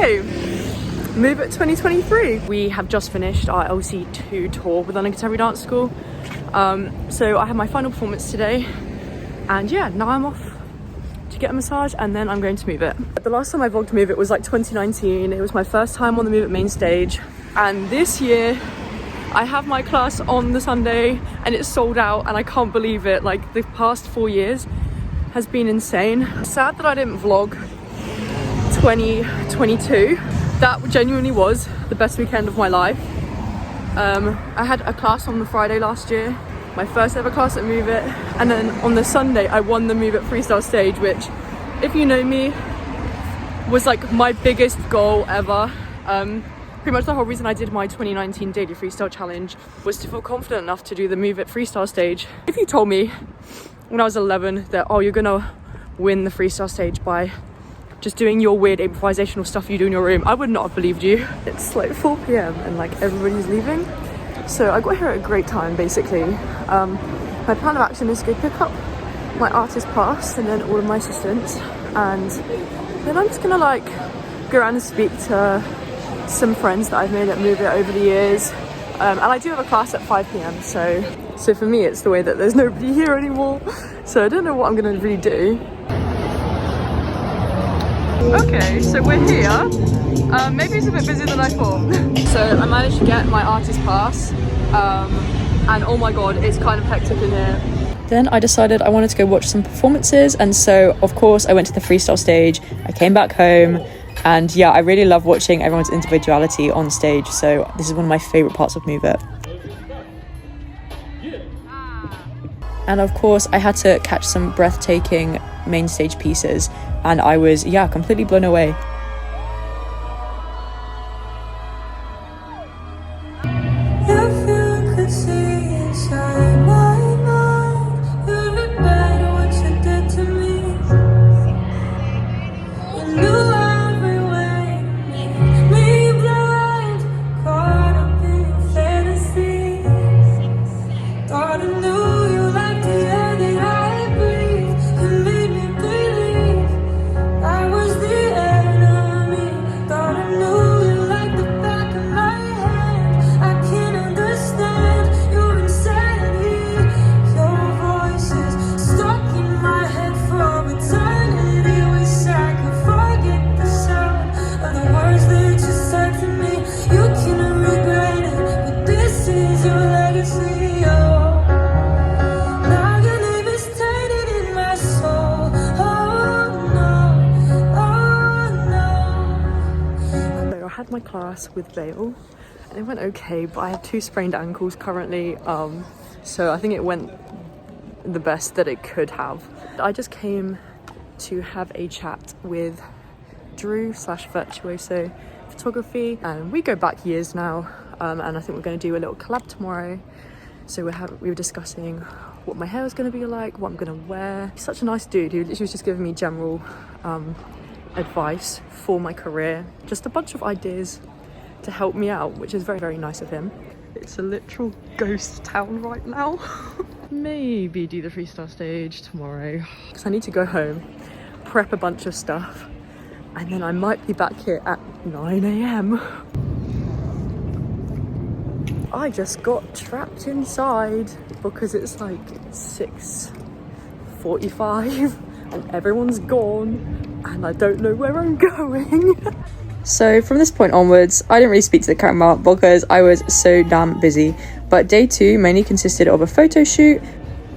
Okay, Move It 2023. We have just finished our LC2 tour with London Contemporary Dance School. So I have my final performance today, and yeah, now I'm off to get a massage and then I'm going to Move It. The last time I vlogged Move It was like 2019. It was my first time on the Move It main stage, and this year I have my class on the Sunday and it's sold out, and I can't believe it. Like, the past 4 years has been insane. Sad that I didn't vlog 2022. That genuinely was the best weekend of my life. I had a class on the Friday last year, my first ever class at Move It, and then on the Sunday I won the Move It freestyle stage, which, if you know me, was like my biggest goal ever. Pretty much the whole reason I did my 2019 daily freestyle challenge was to feel confident enough to do the Move It freestyle stage. If you told me when I was 11 that, oh, you're gonna win the freestyle stage by just doing your weird improvisational stuff you do in your room, I would not have believed you. It's like 4 p.m. and like everybody's leaving, so I got here at a great time basically. My plan of action is to go pick up my artist pass and then all of my assistants, and then I'm just gonna like go around and speak to some friends that I've made at Move It over the years. And I do have a class at 5 p.m. so for me it's the way that there's nobody here anymore, so I don't know what I'm gonna really do. Okay, so we're here. Maybe it's a bit busier than I thought. So I managed to get my artist pass, and oh my god, it's kind of hectic in here. Then I decided I wanted to go watch some performances, and so of course I went to the freestyle stage. I came back home, and yeah, I really love watching everyone's individuality on stage, so this is one of my favourite parts of Move It. And of course I had to catch some breathtaking main stage pieces, and I was, yeah, completely blown away. I had my class with Bale and it went okay, but I have 2 sprained ankles currently, so I think it went the best that it could have. I just came to have a chat with Drew / Virtuoso Photography, and we go back years now, and I think we're going to do a little collab tomorrow. So we were discussing what my hair was going to be like, what I'm going to wear. He's such a nice dude who literally was just giving me general advice for my career, just a bunch of ideas to help me out, which is very, very nice of him. It's a literal ghost town right now. Maybe do the freestyle stage tomorrow, because I need to go home, prep a bunch of stuff, and then I might be back here at 9 a.m. I just got trapped inside because it's like 6:45 and everyone's gone and I don't know where I'm going. So from this point onwards, I didn't really speak to the camera because I was so damn busy. But day 2 mainly consisted of a photo shoot,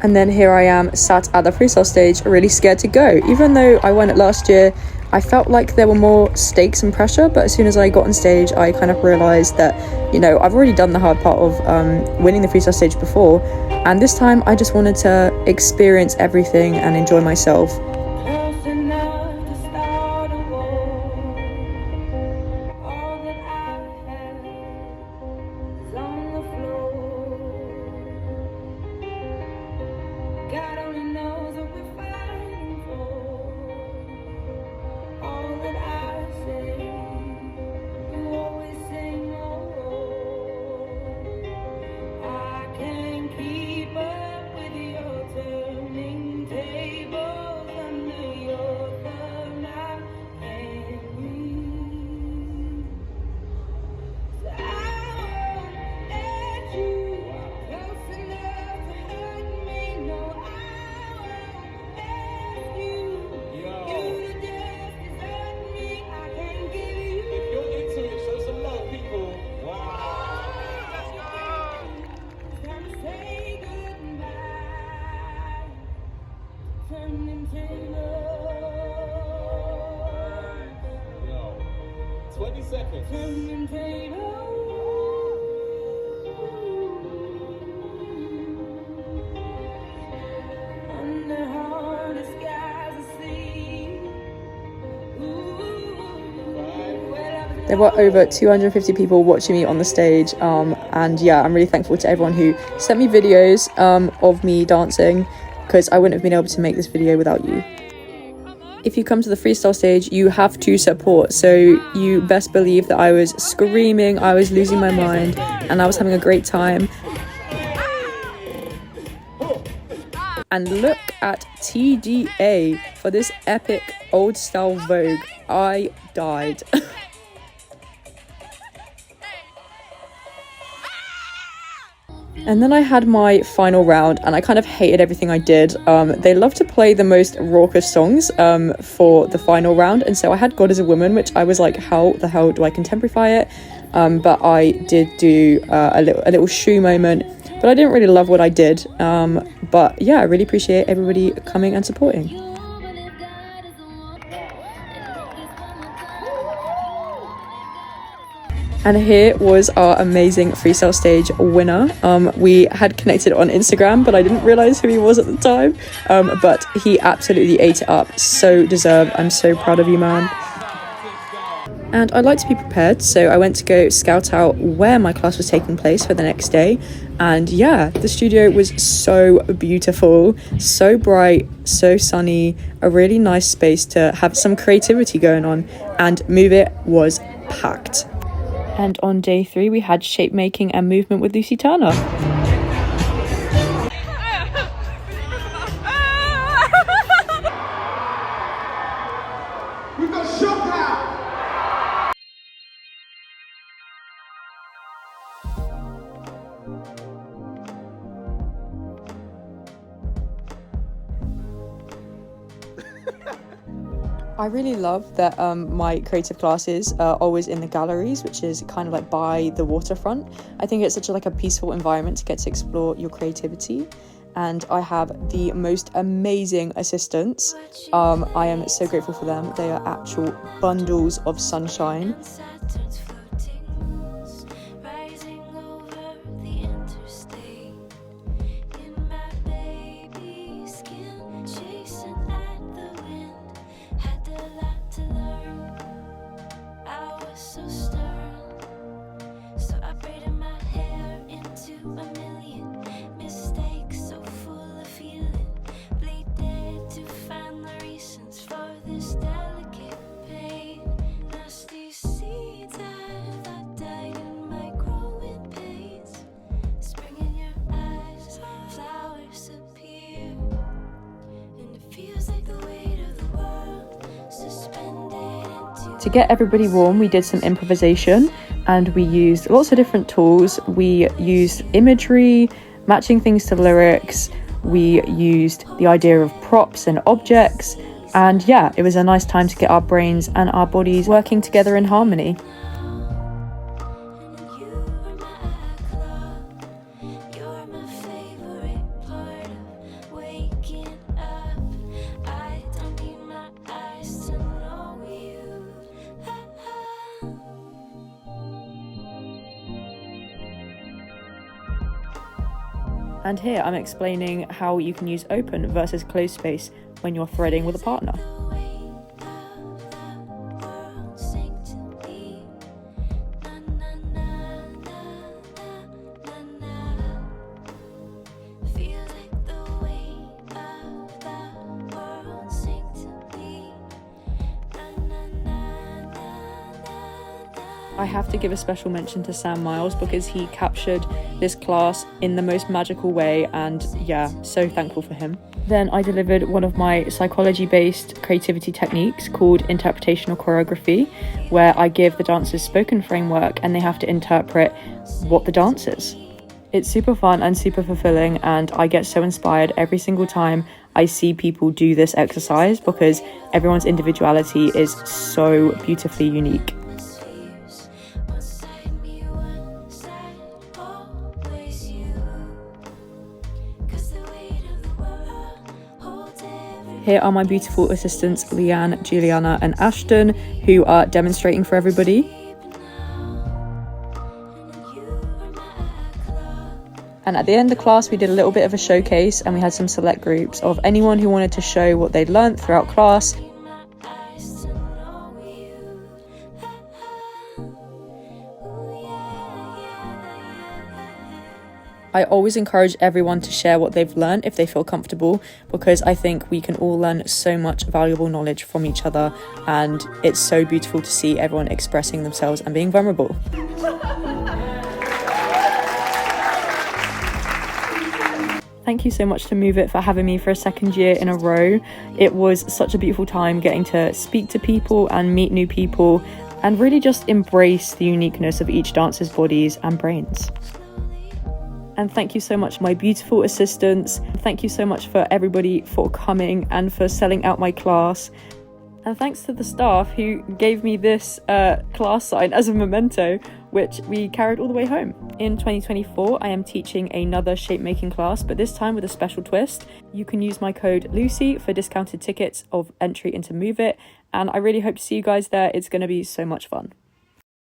and then here I am sat at the freestyle stage, really scared to go. Even though I won it last year, I felt like there were more stakes and pressure, but as soon as I got on stage, I kind of realised that, you know, I've already done the hard part of winning the freestyle stage before, and this time I just wanted to experience everything and enjoy myself. Keep up with your turning tables. No. 20 seconds. There were over 250 people watching me on the stage, and yeah, I'm really thankful to everyone who sent me videos of me dancing, because I wouldn't have been able to make this video without you. If you come to the freestyle stage, you have to support, so you best believe that I was screaming, I was losing my mind, and I was having a great time. And look at TDA for this epic old style Vogue. I died. And then I had my final round, and I kind of hated everything I did. They love to play the most raucous songs for the final round, and so I had God Is a Woman, which I was like, how the hell do I contemporify it? But I did do a little shoe moment, but I didn't really love what I did. But yeah, I really appreciate everybody coming and supporting. And here was our amazing freestyle stage winner. We had connected on Instagram, but I didn't realize who he was at the time. But he absolutely ate it up. So deserved. I'm so proud of you, man. And I like to be prepared, so I went to go scout out where my class was taking place for the next day. And yeah, the studio was so beautiful, so bright, so sunny, a really nice space to have some creativity going on, and Move It was packed. And on day 3, we had shape making and movement with Lucy Turner. We've got shock out. I really love that my creative classes are always in the galleries, which is kind of like by the waterfront. I think it's such a peaceful environment to get to explore your creativity. And I have the most amazing assistants. I am so grateful for them. They are actual bundles of sunshine. To get everybody warm, we did some improvisation, and we used lots of different tools. We used imagery, matching things to lyrics. We used the idea of props and objects. And yeah, it was a nice time to get our brains and our bodies working together in harmony. And here I'm explaining how you can use open versus closed space when you're threading with a partner. I have to give a special mention to Sam Miles because he captured this class in the most magical way, and yeah, so thankful for him. Then I delivered one of my psychology-based creativity techniques called interpretational choreography, where I give the dancers spoken framework and they have to interpret what the dance is. It's super fun and super fulfilling, and I get so inspired every single time I see people do this exercise because everyone's individuality is so beautifully unique. Here are my beautiful assistants Leanne, Juliana and Ashton, who are demonstrating for everybody. And at the end of class, we did a little bit of a showcase and we had some select groups of anyone who wanted to show what they'd learnt throughout class. I always encourage everyone to share what they've learned if they feel comfortable, because I think we can all learn so much valuable knowledge from each other, and it's so beautiful to see everyone expressing themselves and being vulnerable. Thank you so much to Move It for having me for a second year in a row. It was such a beautiful time getting to speak to people and meet new people and really just embrace the uniqueness of each dancer's bodies and brains. And thank you so much, my beautiful assistants. Thank you so much for everybody for coming and for selling out my class. And thanks to the staff who gave me this class sign as a memento, which we carried all the way home. In 2024, I am teaching another shape-making class, but this time with a special twist. You can use my code Lucy for discounted tickets of entry into Move It, and I really hope to see you guys there. It's going to be so much fun.